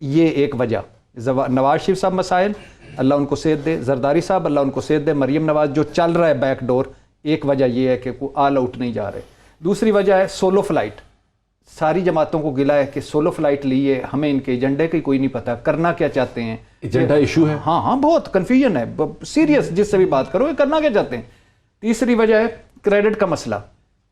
یہ ایک وجہ. نواز شریف صاحب مسائل, اللہ ان کو صحت دے. زرداری صاحب اللہ ان کو صحت دے. مریم نواز جو چل رہا ہے بیک ڈور, ایک وجہ یہ ہے کہ کوئی آل آؤٹ نہیں جا رہے. دوسری وجہ ہے سولو فلائٹ. ساری جماعتوں کو گلا ہے کہ سولو فلائٹ لیے, ہمیں ان کے ایجنڈے کا کوئی نہیں پتہ, کرنا کیا چاہتے ہیں. ایجنڈا ایشو ہے. ہاں بہت کنفیوژن ہے سیریس, جس سے بھی بات کرو یہ کرنا کیا چاہتے ہیں. تیسری وجہ ہے کریڈٹ کا مسئلہ.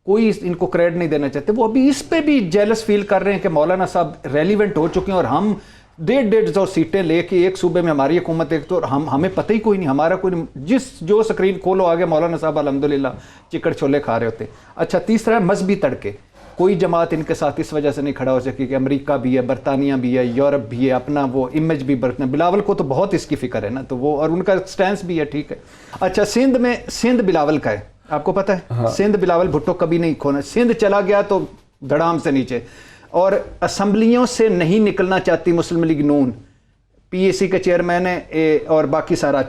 کوئی ان کو کریڈٹ نہیں دینا چاہتے. وہ ابھی اس پہ بھی جیلس فیل کر رہے ہیں کہ مولانا صاحب ریلیونٹ ہو چکے ہیں اور ہم 150 سیٹیں لے کے ایک صوبے میں ہماری حکومت ایک تو ہمیں پتہ ہی کوئی نہیں, ہمارا کوئی نہیں. جو سکرین کھولو آگے مولانا صاحب الحمدللہ چکڑ چھولے کھا رہے ہوتے. اچھا تیسرا ہے مذہبی تڑکے. کوئی جماعت ان کے ساتھ اس وجہ سے نہیں کھڑا ہو سکی کہ امریکہ بھی ہے, برطانیہ بھی ہے, یورپ بھی ہے, اپنا وہ امیج بھی برتنا. بلاول کو تو بہت اس کی فکر ہے نا, تو وہ اور ان کا سٹینس بھی ہے, ٹھیک ہے. اچھا سندھ بلاول کا ہے, آپ کو پتہ ہے سندھ بلاول بھٹو کبھی نہیں کھونا. سندھ چلا گیا تو دھڑام سے نیچے. اور اسمبلیوں سے نہیں نکلنا چاہتی مسلم لیگ نون, پی اے سی کے چیئرمین ہے اور باقی سارا.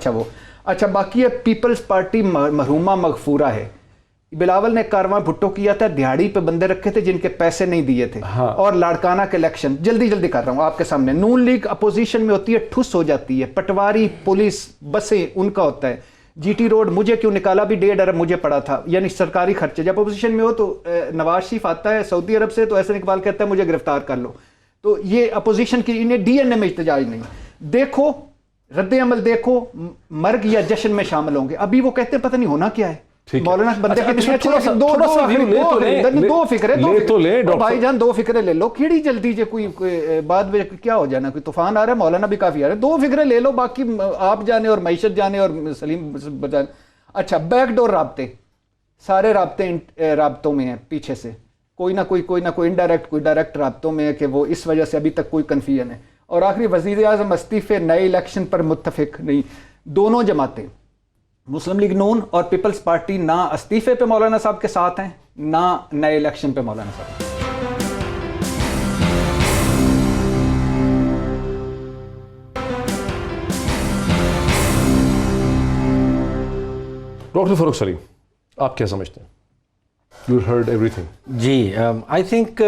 اچھا باقی ہے پیپلز پارٹی مرحومہ مغفورہ ہے. بلاول نے کارواں بھٹو کیا تھا, دیہڑی پہ بندے رکھے تھے جن کے پیسے نہیں دیے تھے. اور لاڑکانہ کے الیکشن جلدی کر رہا ہوں آپ کے سامنے. نون لیگ اپوزیشن میں ہوتی ہے, ٹھس ہو جاتی ہے. پٹواری پولیس بسیں ان کا ہوتا ہے. جی ٹی روڈ مجھے کیوں نکالا بھی 1.5 ارب مجھے پڑا تھا, یعنی سرکاری خرچے. جب اپوزیشن میں ہو تو نواز شریف آتا ہے سعودی عرب سے تو احسن اقبال کہتا ہے مجھے گرفتار کر لو. تو یہ اپوزیشن کی, انہیں ڈی این اے میں احتجاج نہیں. دیکھو رد عمل, دیکھو مرگ یا جشن میں شامل ہوں گے. ابھی وہ کہتے ہیں پتہ نہیں ہونا کیا ہے. مولانا بندے دو فکریں بھائی جان, 2 فکریں لے لو. کیڑی جلدی جے کوئی بعد میں کیا ہو جانا, کوئی طوفان آ رہا ہے, مولانا بھی کافی آ رہا ہے. 2 فکریں لے لو, باقی آپ جانے اور معیشت جانے اور سلیم جانے. اچھا بیک ڈور رابطے, سارے رابطوں میں ہیں پیچھے سے. کوئی نہ کوئی انڈائریکٹ کوئی ڈائریکٹ رابطوں میں ہے کہ وہ اس وجہ سے ابھی تک کوئی کنفیوژن ہے. اور آخری وزیر اعظم استعفے نئے الیکشن پر متفق نہیں. دونوں جماعتیں مسلم لیگ نون اور پیپلز پارٹی نہ استعفے پہ مولانا صاحب کے ساتھ ہیں, نہ نئے الیکشن پہ مولانا صاحب. ڈاکٹر فاروق سلیم, آپ کیا سمجھتے ہیں؟ یو ہرڈ ایوری تھنگ. جی, آئی تھنک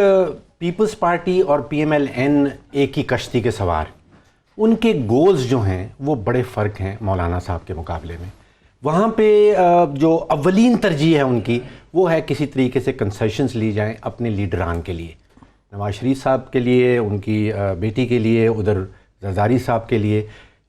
پیپلز پارٹی اور پی ایم ایل این ایک ہی کشتی کے سوار. ان کے گولز جو ہیں وہ بڑے فرق ہیں مولانا صاحب کے مقابلے میں. وہاں پہ جو اولین ترجیح ہے ان کی وہ ہے کسی طریقے سے کنسیشنز لی جائیں اپنے لیڈران کے لیے. نواز شریف صاحب کے لیے, ان کی بیٹی کے لیے, ادھر زرداری صاحب کے لیے.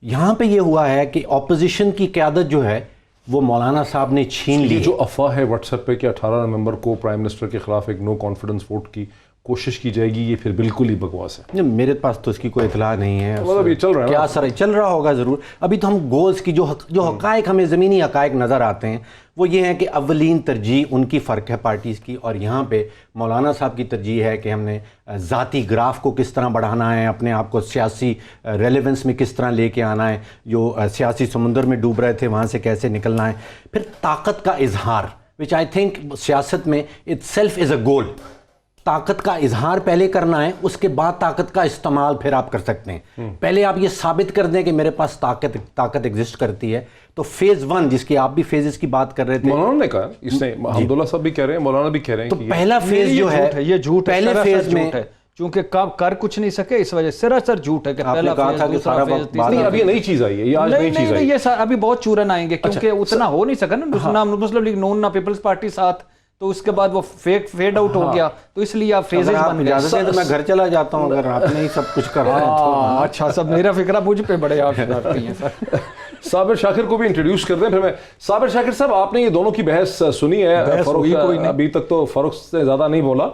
یہاں پہ یہ ہوا ہے کہ اپوزیشن کی قیادت جو ہے وہ مولانا صاحب نے چھین لی. جو افواہ ہے واٹس ایپ پہ کہ 18 نومبر کو پرائم منسٹر کے خلاف ایک نو کانفیڈنس ووٹ کی کوشش کی جائے گی, یہ پھر بالکل ہی بکواس ہے. میرے پاس تو اس کی کوئی اطلاع نہیں ہے. مطلب یہ چل رہا ہے, کیا سر چل رہا ہوگا ضرور. ابھی تو ہم گولز کی جو حقائق ہمیں زمینی حقائق نظر آتے ہیں وہ یہ ہیں کہ اولین ترجیح ان کی فرق ہے پارٹیز کی, اور یہاں پہ مولانا صاحب کی ترجیح ہے کہ ہم نے ذاتی گراف کو کس طرح بڑھانا ہے, اپنے آپ کو سیاسی ریلیونس میں کس طرح لے کے آنا ہے, جو سیاسی سمندر میں ڈوب رہے تھے وہاں سے کیسے نکلنا ہے. پھر طاقت کا اظہار, وچ آئی تھنک سیاست میں اٹ سیلف از اے گول. طاقت کا اظہار پہلے کرنا ہے, اس کے بعد طاقت کا استعمال پھر آپ کر سکتے ہیں. پہلے آپ یہ ثابت کر دیں کہ میرے پاس طاقت ایگزسٹ کرتی ہے. تو فیز 1 جس کی آپ بھی فیزز کی بات کر رہے تھے, مولانا نے کہا, اس نے حمداللہ صاحب بھی کہہ رہے ہیں, مولانا بھی کہہ رہے ہیں, تو پہلا فیز جو ہے یہ جھوٹ ہے. پہلے فیز میں چونکہ کر کچھ نہیں سکے اس وجہ سے سراسر جھوٹ ہے کہ پہلا فیز دوسرا فیز تیسرا. نہیں, ابھی نئی چیز آئی ہے, یہ آج نئی چیز آئی ہے. یہ ابھی بہت چورن آئیں گے کیونکہ اتنا ہو نہیں سکا نا. مسلم لیگ نون نہ پیپلز پارٹی ساتھ, تو اس کے بعد وہ فیڈ آؤٹ ہو گیا, تو اس لیے آپ فیزز بن گئے. اجازت ہے تو میں گھر چلا جاتا ہوں اگر آپ نے سب کچھ کر رہے ہیں تو. اچھا سب میرا فکرہ مجھ پہ بڑے آپ کرتی ہیں سر. صابر شاکر کو بھی انٹروڈیوس کر دیں پھر میں. صابر شاکر صاحب, آپ نے یہ دونوں کی بحث سنی ہے, ابھی تک تو فاروق سے زیادہ نہیں بولا,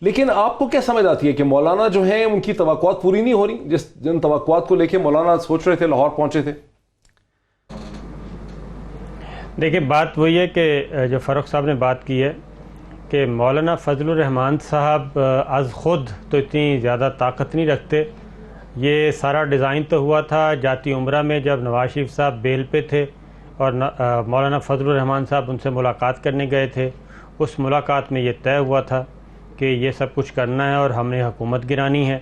لیکن آپ کو کیا سمجھ آتی ہے کہ مولانا جو ہیں ان کی توقعات پوری نہیں ہو رہی جن توقعات کو لے کے مولانا سوچ رہے تھے, لاہور پہنچے تھے؟ دیکھیں بات وہی ہے کہ جو فاروق صاحب نے بات کی ہے کہ مولانا فضل الرحمان صاحب از خود تو اتنی زیادہ طاقت نہیں رکھتے. یہ سارا ڈیزائن تو ہوا تھا جاتی عمرہ میں جب نواز شریف صاحب بیل پہ تھے اور مولانا فضل الرحمان صاحب ان سے ملاقات کرنے گئے تھے. اس ملاقات میں یہ طے ہوا تھا کہ یہ سب کچھ کرنا ہے اور ہم نے حکومت گرانی ہے.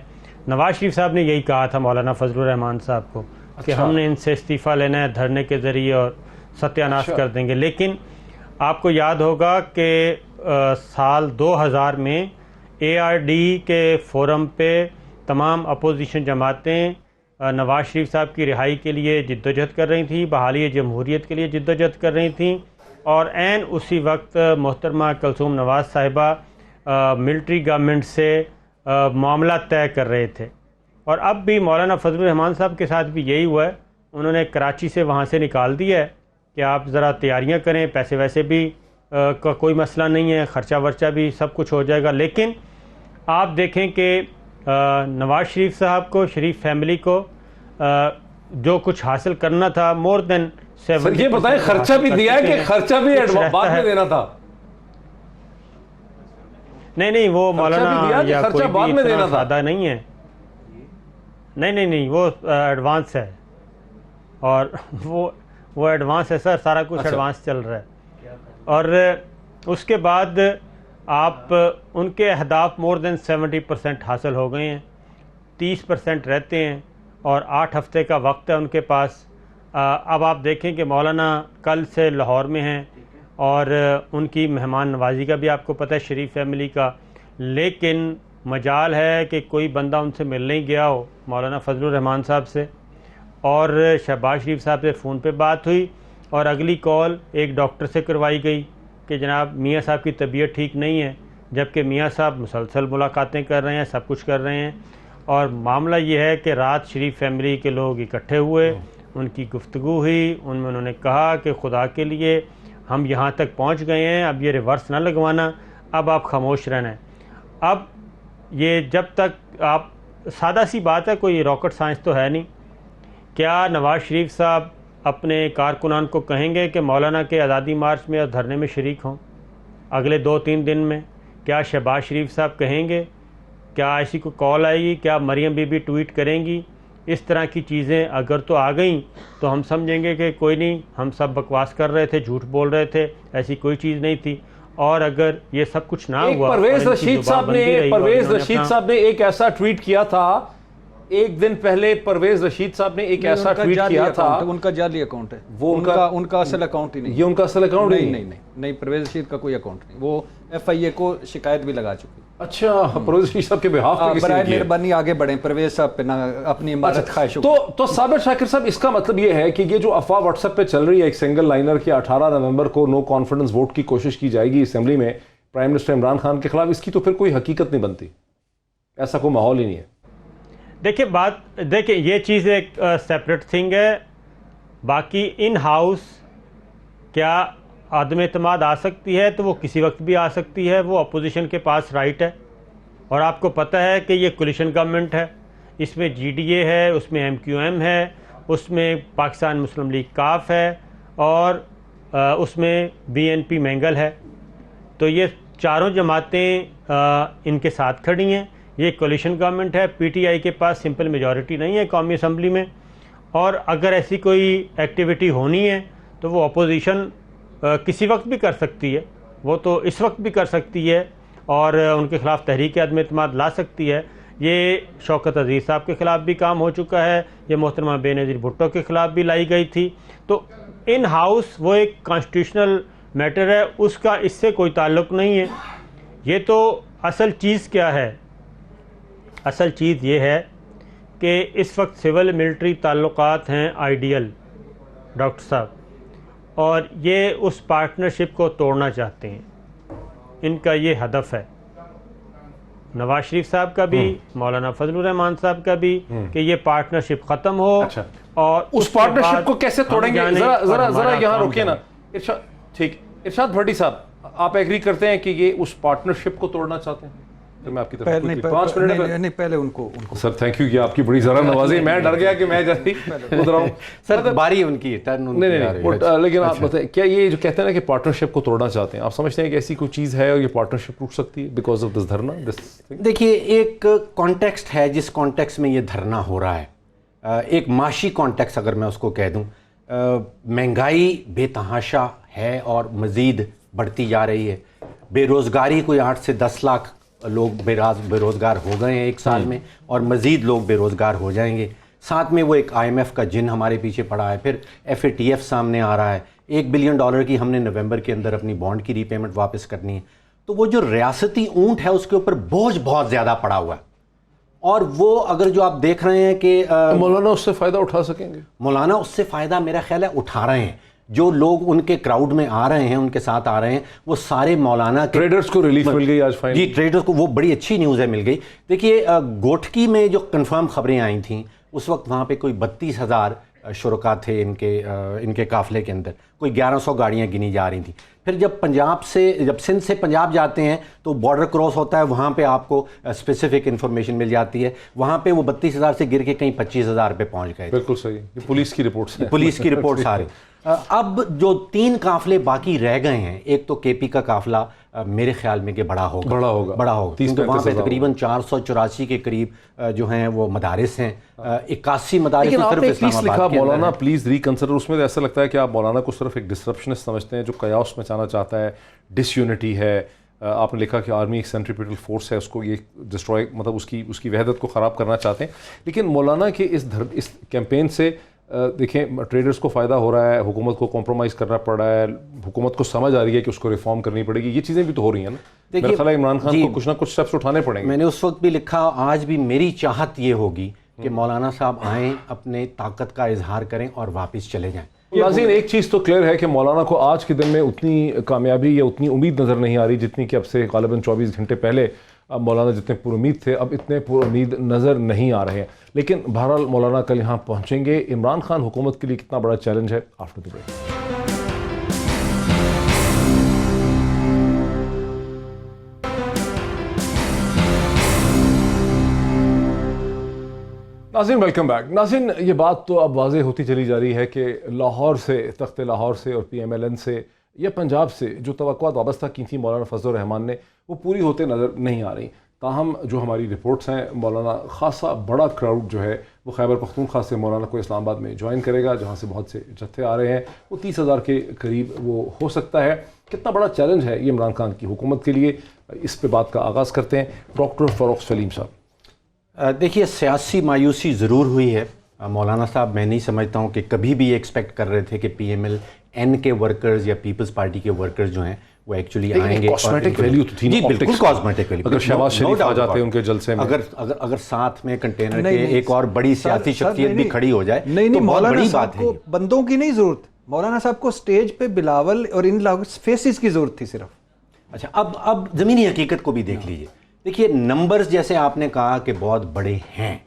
نواز شریف صاحب نے یہی کہا تھا مولانا فضل الرحمان صاحب کو کہ ہم نے ان سے استعفیٰ لینا ہے دھرنے کے ذریعے اور ستیہ ناش کر دیں گے. لیکن آپ کو یاد ہوگا کہ سال 2000 میں اے آر ڈی کے فورم پہ تمام اپوزیشن جماعتیں نواز شریف صاحب کی رہائی کے لیے جدوجہد کر رہی تھیں، بحالی جمہوریت کے لیے جدوجہد کر رہی تھیں، اور عین اسی وقت محترمہ کلثوم نواز صاحبہ ملٹری گورنمنٹ سے معاملہ طے کر رہے تھے. اور اب بھی مولانا فضل الرحمان صاحب کے ساتھ بھی یہی ہوا ہے. انہوں نے کراچی سے وہاں سے نکال دیا ہے کہ آپ ذرا تیاریاں کریں، پیسے ویسے بھی کا کوئی مسئلہ نہیں ہے، خرچہ ورچہ بھی سب کچھ ہو جائے گا. لیکن آپ دیکھیں کہ نواز شریف صاحب کو، شریف فیملی کو جو کچھ حاصل کرنا تھا مور دین 70%. سر یہ بتائیں خرچہ بھی دیا ہے کہ خرچہ بھی بعد میں دینا تھا؟ نہیں وہ مولانا یا کوئی بھی اتنا سادہ نہیں ہے. نہیں وہ ایڈوانس ہے، اور وہ ایڈوانس ہے سر، سارا کچھ ایڈوانس چل رہا ہے. اور اس کے بعد آپ ان کے اہداف مور دین 70% حاصل ہو گئے ہیں، 30% رہتے ہیں، اور 8 ہفتے کا وقت ہے ان کے پاس. اب آپ دیکھیں کہ مولانا کل سے لاہور میں ہیں، اور ان کی مہمان نوازی کا بھی آپ کو پتہ ہے شریف فیملی کا. لیکن مجال ہے کہ کوئی بندہ ان سے ملنے ہی گیا ہو مولانا فضل الرحمان صاحب سے، اور شہباز شریف صاحب سے فون پہ بات ہوئی، اور اگلی کال ایک ڈاکٹر سے کروائی گئی کہ جناب میاں صاحب کی طبیعت ٹھیک نہیں ہے، جبکہ میاں صاحب مسلسل ملاقاتیں کر رہے ہیں، سب کچھ کر رہے ہیں. اور معاملہ یہ ہے کہ رات شریف فیملی کے لوگ اکٹھے ہوئے، ان کی گفتگو ہوئی، ان میں انہوں نے کہا کہ خدا کے لیے ہم یہاں تک پہنچ گئے ہیں، اب یہ ریورس نہ لگوانا، اب آپ خاموش رہنا ہے. اب یہ جب تک آپ، سادہ سی بات ہے، کوئی راکٹ سائنس تو ہے نہیں. کیا نواز شریف صاحب اپنے کارکنان کو کہیں گے کہ مولانا کے آزادی مارچ میں اور دھرنے میں شریک ہوں اگلے 2-3 دن میں؟ کیا شہباز شریف صاحب کہیں گے؟ کیا ایسی کوئی کال آئے گی؟ کیا مریم بی بی ٹویٹ کریں گی؟ اس طرح کی چیزیں اگر تو آ گئیں تو ہم سمجھیں گے کہ کوئی نہیں، ہم سب بکواس کر رہے تھے، جھوٹ بول رہے تھے، ایسی کوئی چیز نہیں تھی. اور اگر یہ سب کچھ نہ ہوا، پرویز رشید صاحب نے ایک ایسا ٹویٹ کیا تھا، ایک دن پہلے پرویز رشید صاحب نے ایک ایسا ٹویٹ کیا تھا. ان کا جعلی اکاؤنٹ ہے، وہ ان کا اصل اکاؤنٹ ہی نہیں. یہ ان کا اصل اکاؤنٹ نہیں، پرویز رشید کا کوئی اکاؤنٹ نہیں. وہ FIA کو شکایت بھی لگا چکی. اچھا، پرویز رشید صاحب کے بہاف پہ کسی نے برائے مہربانی آگے بڑھیں، پرویز صاحب پہ اپنی عمارت خواہش. تو صابر شاکر صاحب، اس کا مطلب یہ ہے کہ یہ جو افواہ واٹس ایپ پہ چل رہی ہے ایک سنگل لائنر کی 18 نومبر کو نو کانفیڈنس ووٹ کی کوشش کی جائے گی اسمبلی میں پرائم منسٹر عمران خان کے خلاف، اس کی تو پھر کوئی حقیقت نہیں بنتی، ایسا کوئی ماحول ہی نہیں ہے. دیکھیں یہ چیز ایک سیپریٹ تھنگ ہے. باقی ان ہاؤس کیا عدم اعتماد آ سکتی ہے تو وہ کسی وقت بھی آ سکتی ہے، وہ اپوزیشن کے پاس رائٹ ہے. اور آپ کو پتہ ہے کہ یہ کولیشن گورنمنٹ ہے، اس میں GDA ہے، اس میں MQM ہے، اس میں پاکستان مسلم لیگ کاف ہے، اور اس میں BNP مینگل ہے. تو یہ چاروں جماعتیں ان کے ساتھ کھڑی ہیں. یہ کولیشن گورنمنٹ ہے. PTI کے پاس سمپل میجورٹی نہیں ہے قومی اسمبلی میں، اور اگر ایسی کوئی ایکٹیویٹی ہونی ہے تو وہ اپوزیشن کسی وقت بھی کر سکتی ہے. وہ تو اس وقت بھی کر سکتی ہے اور ان کے خلاف تحریک عدم اعتماد لا سکتی ہے. یہ شوکت عزیز صاحب کے خلاف بھی کام ہو چکا ہے، یہ محترمہ بے نظیر بھٹو کے خلاف بھی لائی گئی تھی. تو ان ہاؤس وہ ایک کانسٹیٹیوشنل میٹر ہے، اس کا اس سے کوئی تعلق نہیں ہے. یہ تو اصل چیز کیا ہے؟ اصل چیز یہ ہے کہ اس وقت سول ملٹری تعلقات ہیں آئیڈیل ڈاکٹر صاحب، اور یہ اس پارٹنرشپ کو توڑنا چاہتے ہیں. ان کا یہ ہدف ہے، نواز شریف صاحب کا بھی، مولانا فضل الرحمان صاحب کا بھی، کہ یہ پارٹنرشپ ختم ہو. اور اس پارٹنرشپ کو کیسے توڑیں گے؟ ذرا یہاں روکیے نا ٹھیک. ارشاد بھٹی صاحب، آپ ایگری کرتے ہیں کہ یہ اس پارٹنرشپ کو توڑنا چاہتے ہیں؟ میں آپ کی طرف 5 منٹ نہیں، پہلے ان کو سر تھینک یو، یہ آپ کی بڑی ذرا نوازی. میں ڈر گیا کہ میں جیسے ادھر آؤں. سر باری ان کی ٹرن نہیں، لیکن آپ بتائیں، کیا یہ جو کہتے ہیں نا کہ پارٹنرشپ کو توڑنا چاہتے ہیں، آپ سمجھتے ہیں کہ ایسی کوئی چیز ہے اور یہ پارٹنرشپ ٹوٹ سکتی ہے بیکاز آف دس دھرنا؟ دیکھیے، ایک کانٹیکسٹ ہے جس کانٹیکسٹ میں یہ دھرنا ہو رہا ہے، ایک معاشی کانٹیکسٹ اگر میں اس کو کہہ دوں. مہنگائی بے تحاشا ہے اور مزید بڑھتی جا رہی ہے. بے روزگاری کوئی 8 سے 10 لاکھ لوگ بے روزگار ہو گئے ہیں ایک سال میں، اور مزید لوگ بے روزگار ہو جائیں گے. ساتھ میں وہ ایک IMF کا جن ہمارے پیچھے پڑا ہے، پھر FATF سامنے آ رہا ہے. $1 بلین کی ہم نے نومبر کے اندر اپنی بانڈ کی ری پیمنٹ واپس کرنی ہے. تو وہ جو ریاستی اونٹ ہے اس کے اوپر بوجھ بہت زیادہ پڑا ہوا ہے، اور وہ اگر جو آپ دیکھ رہے ہیں کہ مولانا اس سے فائدہ اٹھا سکیں گے؟ مولانا اس سے فائدہ میرا خیال ہے اٹھا رہے ہیں. جو لوگ ان کے کراؤڈ میں آ رہے ہیں، ان کے ساتھ آ رہے ہیں، وہ سارے مولانا کے ٹریڈرز کو ریلیف مل گئی آج فائن. جی ٹریڈرز کو وہ بڑی اچھی نیوز ہے، مل گئی. دیکھیے گوٹکی میں جو کنفرم خبریں آئی تھیں اس وقت وہاں پہ کوئی 32,000 شرکا تھے ان کے قافلے کے اندر، کوئی 1100 گاڑیاں گنی جا رہی تھیں. پھر جب سندھ سے پنجاب جاتے ہیں تو بارڈر کراس ہوتا ہے، وہاں پہ آپ کو اسپیسیفک انفارمیشن مل جاتی ہے. وہاں پہ وہ 32,000 سے گر کے کہیں 25,000 پہ پہنچ گئے. بالکل صحیح، یہ پولیس کی رپورٹس ہیں. پولیس کی رپورٹس آ رہی. اب جو 3 قافلے باقی رہ گئے ہیں، ایک تو کے پی کا قافلہ میرے خیال میں کہ بڑا ہوگا کیونکہ وہاں پہ تقریباً 484 کے قریب جو ہیں وہ مدارس ہیں، 81 مدارس. لیکن آپ نے صرف پیس لکھا مولانا ہے. پلیز ریکنسیڈر، اس میں ایسا لگتا ہے کہ آپ مولانا کو صرف ایک ڈسرپشنسٹ سمجھتے ہیں جو قیاس مچانا چاہتا ہے، ڈس یونٹی ہے. آپ نے لکھا کہ آرمی ایک سینٹریپیٹل فورس ہے، اس کو یہ ڈسٹروائے، مطلب اس کی وحدت کو خراب کرنا چاہتے ہیں. لیکن مولانا کے اس کیمپین سے دیکھیں ٹریڈرز کو فائدہ ہو رہا ہے، حکومت کو کمپرومائز کرنا پڑ رہا ہے، حکومت کو سمجھ آ رہی ہے کہ اس کو ریفارم کرنی پڑے گی. یہ چیزیں بھی تو ہو رہی ہیں نا. میرا خیال ہے عمران خان کو کچھ نہ کچھ سٹیپس اٹھانے پڑیں گے. میں نے اس وقت بھی لکھا، آج بھی میری چاہت یہ ہوگی کہ مولانا صاحب آئیں، اپنے طاقت کا اظہار کریں اور واپس چلے جائیں. ناظرین ایک چیز تو کلیئر ہے کہ مولانا کو آج کے دن میں اتنی کامیابی یا اتنی امید نظر نہیں آ رہی جتنی کہ اب سے غالباً 24 گھنٹے پہلے اب مولانا جتنے پر امید تھے اب اتنے پر امید نظر نہیں آ رہے ہیں. لیکن بہرحال مولانا کل یہاں پہنچیں گے. عمران خان حکومت کے لیے کتنا بڑا چیلنج ہے؟ After the break. ناظرین ویلکم بیک. ناظرین یہ بات تو اب واضح ہوتی چلی جا رہی ہے کہ لاہور سے، تخت لاہور سے اور PMLN سے یا پنجاب سے جو توقعات وابستہ کی تھیں مولانا فضل الرحمان نے، وہ پوری ہوتے نظر نہیں آ رہی. تاہم جو ہماری رپورٹس ہیں، مولانا خاصا بڑا کراؤڈ جو ہے وہ خیبر پختونخوا سے مولانا کو اسلام آباد میں جوائن کرے گا، جہاں سے بہت سے جتھے آ رہے ہیں. وہ 30,000 کے قریب وہ ہو سکتا ہے. کتنا بڑا چیلنج ہے یہ عمران خان کی حکومت کے لیے، اس پہ بات کا آغاز کرتے ہیں. ڈاکٹر فاروق سلیم صاحب. دیکھیے سیاسی مایوسی ضرور ہوئی ہے. مولانا صاحب میں نہیں سمجھتا ہوں کہ کبھی بھی ایکسپیکٹ کر رہے تھے کہ PMLN کے ورکرز یا پیپلز پارٹی کے ورکرز جو ہیں وہ ایکچولی آئیں گے. کاسمیٹک ویلیو تو تھی نا. جی بالکل کاسمیٹک ویلیو. اگر شہباز شریف آ جاتے ہیں ان کے جلسے میں، اگر ساتھ میں کنٹینر کے ایک اور بڑی سیاسی شخصیت بھی کھڑی ہو جائے تو بہت بڑی بات ہے. بندوں کی نہیں ضرورت، مولانا صاحب کو سٹیج پہ بلاول اور ان فیسز کی ضرورت تھی صرف. اچھا اب زمینی حقیقت کو بھی دیکھ لیجئے. دیکھیے نمبرز جیسے آپ نے کہا کہ بہت بڑے ہیں،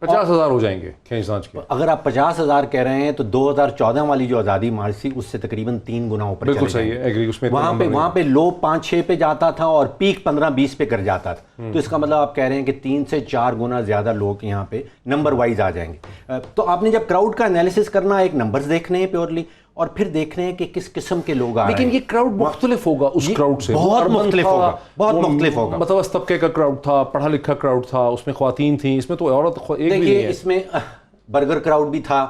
50,000 ہو جائیں گے کھینچ تانچ کے. اگر آپ 50,000 کہہ رہے ہیں تو 2014 والی جو آزادی مارچ تھی اس سے تقریباً 3 گنا اوپر. بالکل صحیح ہے، ایگری. اس میں وہاں پہ لو 5-6 پہ جاتا تھا اور پیک 15-20 پہ کر جاتا تھا. تو اس کا مطلب آپ کہہ رہے ہیں کہ 3 سے 4 گنا زیادہ لوگ یہاں پہ نمبر وائز آ جائیں گے. تو آپ نے جب کراؤڈ کا انالیسس کرنا، ایک نمبرز دیکھنے ہیں پیورلی، اور پھر دیکھ رہے ہیں کہ کس قسم کے لوگ آ رہے ہیں. لیکن یہ کراؤڈ مختلف ہوگا اس کراؤڈ سے، بہت مختلف ہوگا. متوسط طبقے کا کراؤڈ تھا، پڑھا لکھا کراؤڈ تھا، اس میں خواتین تھیں، اس میں تو عورت ایک بھی نہیں ہے. اس میں برگر کراؤڈ بھی تھا.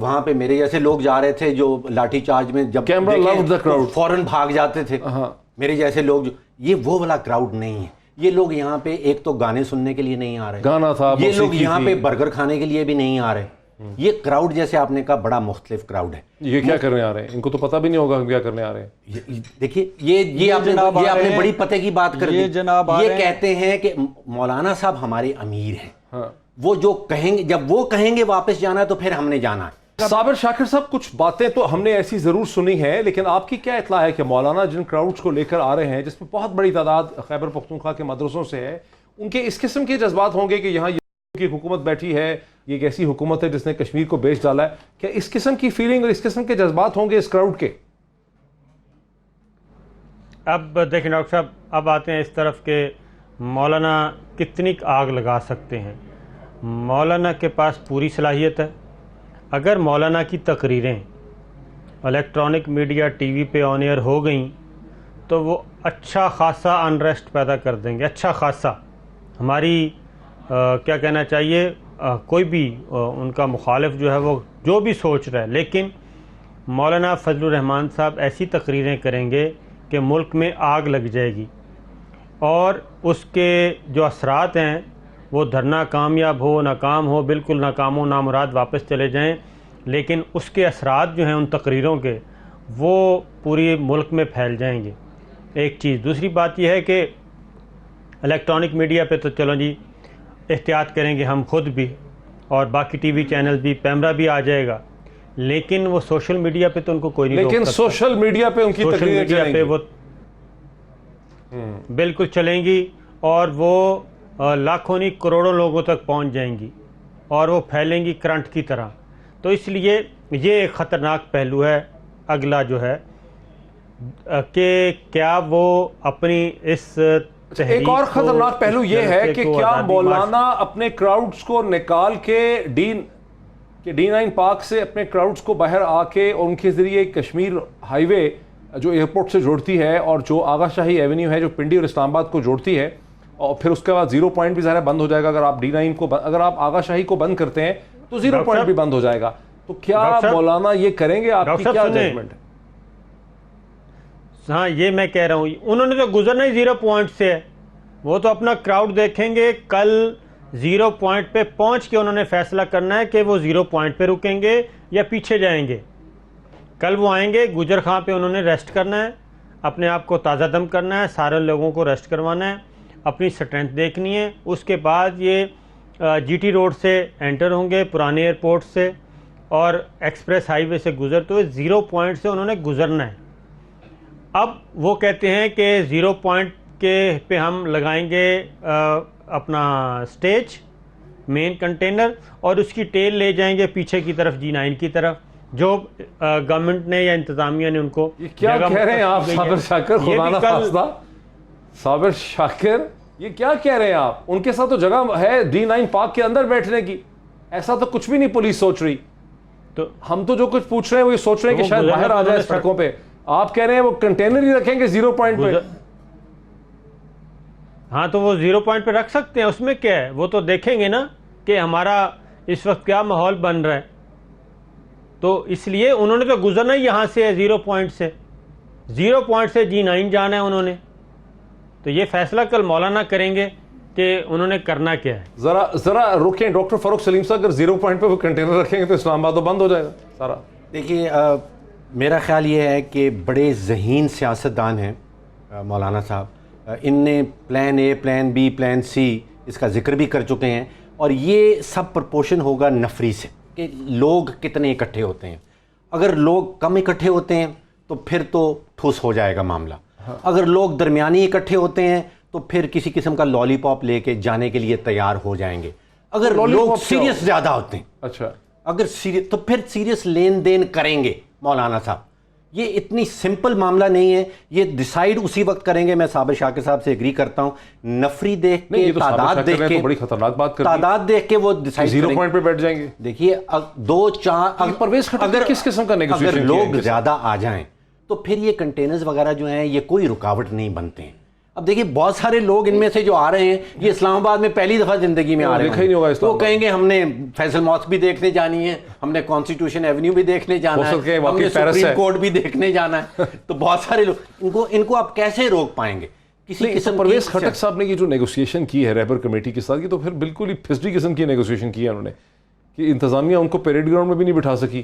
وہاں پہ میرے جیسے لوگ جا رہے تھے جو لاٹھی چارج میں جب فوراً بھاگ جاتے تھے. میرے جیسے لوگ یہ وہ والا کراؤڈ نہیں ہے. یہ لوگ یہاں پہ ایک تو گانے سننے کے لیے نہیں آ رہے، گانا تھا. یہ لوگ یہاں پہ برگر کھانے کے لیے بھی نہیں آ رہے. یہ کراؤڈ جیسے آپ نے کہا بڑا مختلف کراؤڈ ہے. یہ کیا کرنے آ رہے ہیں؟ ان کو تو پتہ بھی نہیں ہوگا کیا کرنے آ رہے ہیں. دیکھیے یہ آپ نے بڑی پتے کی بات کر دی. یہ کہتے ہیں کہ مولانا صاحب ہمارے امیر ہیں، وہ جو کہیں گے، جب وہ کہیں گے واپس جانا ہے تو پھر ہم نے جانا ہے. صابر شاکر صاحب کچھ باتیں تو ہم نے ایسی ضرور سنی ہیں، لیکن آپ کی کیا اطلاع ہے کہ مولانا جن کراؤڈز کو لے کر آ رہے ہیں، جس میں بہت بڑی تعداد خیبر پختونخوا کے مدرسوں سے ہے، ان کے اس قسم کے جذبات ہوں گے کہ یہاں کی حکومت بیٹھی ہے، یہ ایک ایسی حکومت ہے جس نے کشمیر کو بیچ ڈالا ہے. کیا اس قسم کی فیلنگ اور اس قسم کے جذبات ہوں گے اس کراؤڈ کے؟ اب دیکھیں ڈاکٹر صاحب، اب آتے ہیں اس طرف کہ مولانا کتنی آگ لگا سکتے ہیں. مولانا کے پاس پوری صلاحیت ہے. اگر مولانا کی تقریریں الیکٹرانک میڈیا ٹی وی پہ آن ایئر ہو گئیں تو وہ اچھا خاصا انریسٹ پیدا کر دیں گے. اچھا خاصا ہماری کیا کہنا چاہیے، کوئی بھی ان کا مخالف جو ہے وہ جو بھی سوچ رہا ہے، لیکن مولانا فضل الرحمان صاحب ایسی تقریریں کریں گے کہ ملک میں آگ لگ جائے گی، اور اس کے جو اثرات ہیں وہ دھرنا کامیاب ہو ناکام ہو، بالکل ناکام و نامراد واپس چلے جائیں، لیکن اس کے اثرات جو ہیں ان تقریروں کے وہ پوری ملک میں پھیل جائیں گے. ایک چیز. دوسری بات یہ ہے کہ الیکٹرانک میڈیا پہ تو چلو جی احتیاط کریں گے ہم خود بھی اور باقی ٹی وی چینل بھی, پیمرا بھی آ جائے گا, لیکن وہ سوشل میڈیا پہ تو ان کو کوئی نہیں روک لیکن سکتا. سوشل میڈیا پہ ان کی سوشل تقریریں میڈیا چلیں پہ گی. وہ بالکل چلیں گی اور وہ لاکھوں نہیں کروڑوں لوگوں تک پہنچ جائیں گی اور وہ پھیلیں گی کرنٹ کی طرح. تو اس لیے یہ ایک خطرناک پہلو ہے اگلا جو ہے کہ کیا وہ اپنی اس ایک اور خطرناک پہلو یہ ہے کہ کیا مولانا اپنے کراؤڈز کو نکال کے D9 پارک سے اپنے کراؤڈز کو باہر آ کے اور ان کے ذریعے کشمیر ہائی وے جو ایئرپورٹ سے جوڑتی ہے اور جو آغا شاہی ایونیو ہے جو پنڈی اور اسلام آباد کو جوڑتی ہے, اور پھر اس کے بعد 0 پوائنٹ بھی ظاہر بند ہو جائے گا اگر آپ D9 کو اگر آپ آغا شاہی کو بند کرتے ہیں تو 0 پوائنٹ بھی بند ہو جائے گا. تو کیا مولانا یہ کریں گے؟ آپ کی کیا ججمنٹ ہے؟ ہاں یہ میں کہہ رہا ہوں, انہوں نے تو گزرنا ہی 0 پوائنٹ سے ہے. وہ تو اپنا کراؤڈ دیکھیں گے, کل 0 پوائنٹ پہ پہنچ کے انہوں نے فیصلہ کرنا ہے کہ وہ 0 پوائنٹ پہ رکیں گے یا پیچھے جائیں گے. کل وہ آئیں گے گجر خاں پہ, انہوں نے ریسٹ کرنا ہے, اپنے آپ کو تازہ دم کرنا ہے, سارے لوگوں کو ریسٹ کروانا ہے, اپنی سٹرینتھ دیکھنی ہے. اس کے بعد یہ جی ٹی روڈ سے انٹر ہوں گے, پرانے ایئرپورٹ سے, اور ایکسپریس ہائی وے سے گزرتے ہوئے 0 پوائنٹ سے انہوں نے گزرنا ہے. اب وہ کہتے ہیں کہ 0 پوائنٹ کے پہ ہم لگائیں گے اپنا سٹیج مین کنٹینر اور اس کی ٹیل لے جائیں گے پیچھے کی طرف G9 کی طرف, جو گورنمنٹ نے یا انتظامیہ نے ان کو. یہ کیا کہہ رہے ہیں آپ صابر شاکر؟ خدا نہ خواستہ صابر شاکر, یہ کیا کہہ رہے ہیں آپ؟ ان کے ساتھ تو جگہ ہے D9 پارک کے اندر بیٹھنے کی, ایسا تو کچھ بھی نہیں پولیس سوچ رہی. تو ہم تو جو کچھ پوچھ رہے ہیں وہ یہ سوچ رہے ہیں کہ شاید باہر آ جائے سڑکوں پہ. آپ کہہ رہے ہیں وہ کنٹینر ہی رکھیں گے 0 پوائنٹ پہ. ہاں تو وہ 0 پوائنٹ پہ رکھ سکتے ہیں, اس میں کیا ہے؟ وہ تو دیکھیں گے نا کہ ہمارا اس وقت کیا ماحول بن رہا ہے. تو اس لیے انہوں نے تو گزرنا ہی یہاں سے ہے 0 پوائنٹ سے, 0 پوائنٹ سے G9 جانا ہے انہوں نے. تو یہ فیصلہ کل مولانا کریں گے کہ انہوں نے کرنا کیا ہے. ذرا رکیں ڈاکٹر فاروق سلیم صاحب, اگر 0 پوائنٹ پہ وہ کنٹینر رکھیں گے تو اسلام آباد تو بند ہو جائے گا سارا. دیکھیے میرا خیال یہ ہے کہ بڑے ذہین سیاستدان ہیں مولانا صاحب, ان نے plan a, plan be, plan سی اس کا ذکر بھی کر چکے ہیں, اور یہ سب پرپورشن ہوگا نفری سے کہ لوگ کتنے اکٹھے ہوتے ہیں. اگر لوگ کم اکٹھے ہوتے ہیں تو پھر تو ٹھوس ہو جائے گا معاملہ. اگر لوگ درمیانی اکٹھے ہوتے ہیں تو پھر کسی قسم کا لالی پاپ لے کے جانے کے لیے تیار ہو جائیں گے. اگر لوگ سیریس زیادہ ہوتے ہیں, اچھا اگر سیریس تو پھر سیریس لین دین کریں گے مولانا صاحب. یہ اتنی سمپل معاملہ نہیں ہے, یہ ڈیسائیڈ اسی وقت کریں گے. میں صابر شاکر صاحب سے ایگری کرتا ہوں, نفری دیکھ کے, تعداد دیکھ کے, بڑی خطرناک بات کر تعداد دیکھ کے وہ ڈیسائیڈ 0 پوائنٹ پہ بیٹھ جائیں گے. دیکھیے 2-4 پرویز خٹک کس قسم کا نیگوشیشن اگر لوگ زیادہ آ جائیں تو پھر یہ کنٹینرز وغیرہ جو ہیں یہ کوئی رکاوٹ نہیں بنتے ہیں. اب دیکھیے بہت سارے لوگ ان میں سے جو آ رہے ہیں یہ اسلام آباد میں پہلی دفعہ زندگی میں آ رہے ہیں, تو وہ کہیں گے ہم نے فیصل ماسک بھی دیکھنے جانی ہے, ہم نے کانسٹیٹیوشن ایونیو بھی دیکھنے جانا ہے, ہم نے سپریم کورٹ بھی دیکھنے جانا ہے. تو بہت سارے لوگ ان کو آپ کیسے روک پائیں گے؟ کسی قسم پرویز خٹک صاحب نے یہ جو نیگوسیشن کی ہے رہبر کمیٹی کے ساتھ, یہ تو پھر بالکل ہی پھسڑی قسم کی نیگوسیشن کی ہے انہوں نے, کہ انتظامیہ ان کو پیریڈ گراؤنڈ میں بھی نہیں بٹھا سکی